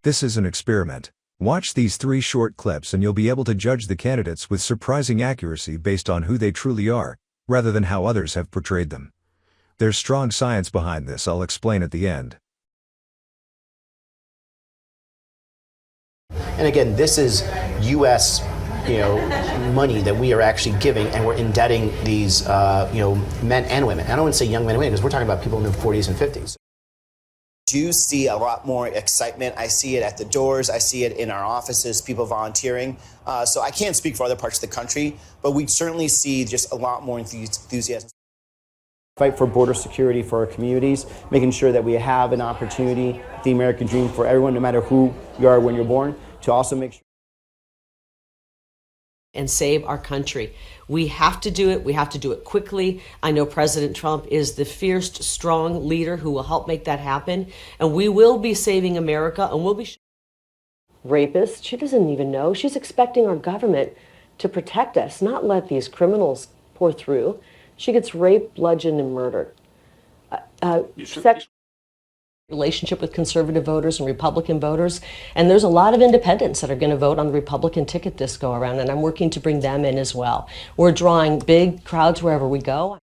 This is an experiment. Watch these 3 short clips and you'll be able to judge the candidates with surprising accuracy based on who they truly are, rather than how others have portrayed them. There's strong science behind this. I'll explain at the end. And again, this is U.S. money that we are actually giving, and we're indebting these men and women. I don't want to say young men and women because we're talking about people in their 40s and 50s. Do see a lot more excitement. I see it at the doors. I see it in our offices, people volunteering. So I can't speak for other parts of the country, but we certainly see just a lot more enthusiasm. Fight for border security for our communities, making sure that we have an opportunity, the American dream for everyone, no matter who you are when you're born, to also make sure and save our country. We have to do it. We have to do it quickly. I know President Trump is the fierce, strong leader who will help make that happen. And we will be saving America, and we'll be... Rapist, she doesn't even know. She's expecting our government to protect us, not let these criminals pour through. She gets raped, bludgeoned, and murdered. Relationship with conservative voters and Republican voters, and there's a lot of independents that are going to vote on the Republican ticket this go around, and I'm working to bring them in as well. We're drawing big crowds wherever we go.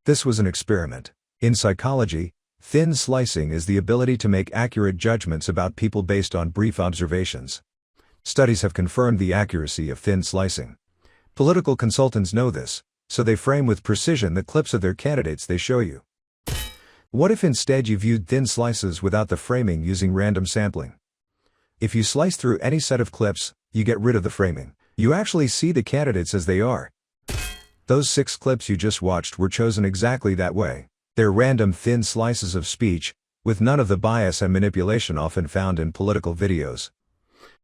This was an experiment. In psychology, thin slicing is the ability to make accurate judgments about people based on brief observations. Studies have confirmed the accuracy of thin slicing. Political consultants know this, so they frame with precision the clips of their candidates they show you. What if instead you viewed thin slices without the framing using random sampling? If you slice through any set of clips, you get rid of the framing. You actually see the candidates as they are. Those 6 clips you just watched were chosen exactly that way. They're random thin slices of speech, with none of the bias and manipulation often found in political videos.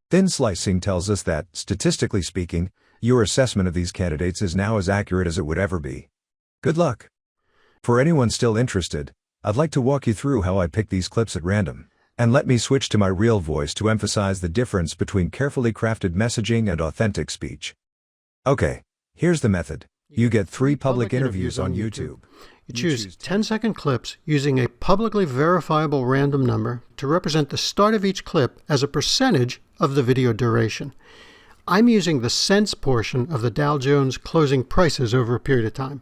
Thin slicing tells us that, statistically speaking, your assessment of these candidates is now as accurate as it would ever be. Good luck. For anyone still interested, I'd like to walk you through how I pick these clips at random. And let me switch to my real voice to emphasize the difference between carefully crafted messaging and authentic speech. Okay, here's the method. You get 3 public interviews on YouTube. You choose 10-second clips using a publicly verifiable random number to represent the start of each clip as a percentage of the video duration. I'm using the cents portion of the Dow Jones closing prices over a period of time.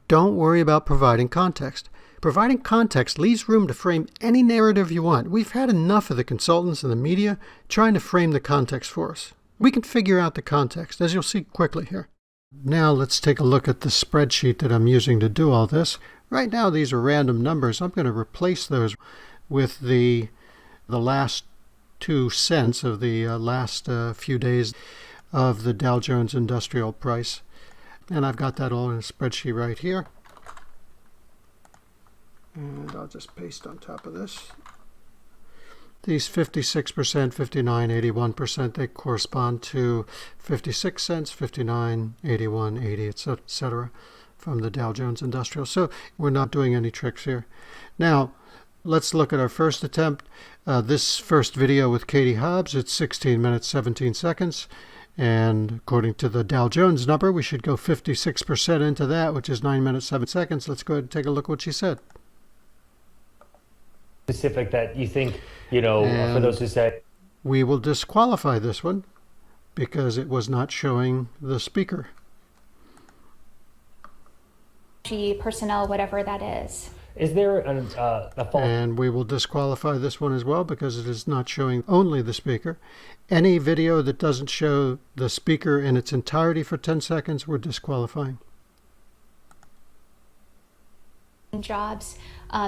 Don't worry about providing context. Providing context leaves room to frame any narrative you want. We've had enough of the consultants and the media trying to frame the context for us. We can figure out the context, as you'll see quickly here. Now let's take a look at the spreadsheet that I'm using to do all this. Right now these are random numbers. I'm going to replace those with the last 2 cents of the last few days of the Dow Jones Industrial Price. And I've got that all in a spreadsheet right here. And I'll just paste on top of this. These 56%, 59, 81%, they correspond to 56 cents, 59, 81, 80, etc. from the Dow Jones Industrial. So we're not doing any tricks here. Now, let's look at our first attempt. This first video with Katie Hobbs, it's 16 minutes, 17 seconds. And according to the Dow Jones number, we should go 56% into that, which is 9 minutes, 7 seconds. Let's go ahead and take a look at what she said. Specific that you think, for those who say... We will disqualify this one because it was not showing the speaker. Personnel, whatever that is. Is there a fault? And we will disqualify this one as well because it is not showing only the speaker. Any video that doesn't show the speaker in its entirety for 10 seconds, we're disqualifying. Jobs,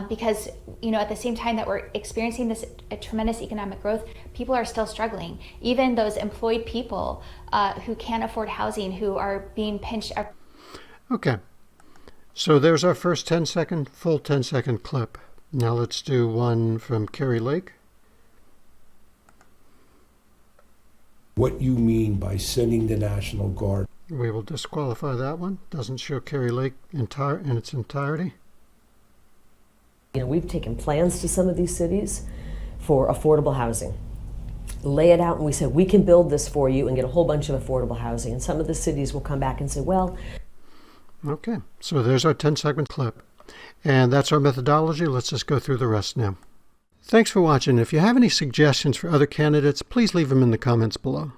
because at the same time that we're experiencing this tremendous economic growth, people are still struggling. Even those employed people who can't afford housing, who are being pinched. Okay, so there's our first full 10-second clip. Now let's do one from Kari Lake. What you mean by sending the National Guard? We will disqualify that one. Doesn't show Kari Lake in its entirety. We've taken plans to some of these cities for affordable housing. Lay it out and we said, we can build this for you and get a whole bunch of affordable housing. And some of the cities will come back and say, well... Okay, so there's our 10-second clip. And that's our methodology. Let's just go through the rest now. Thanks for watching. If you have any suggestions for other candidates, please leave them in the comments below.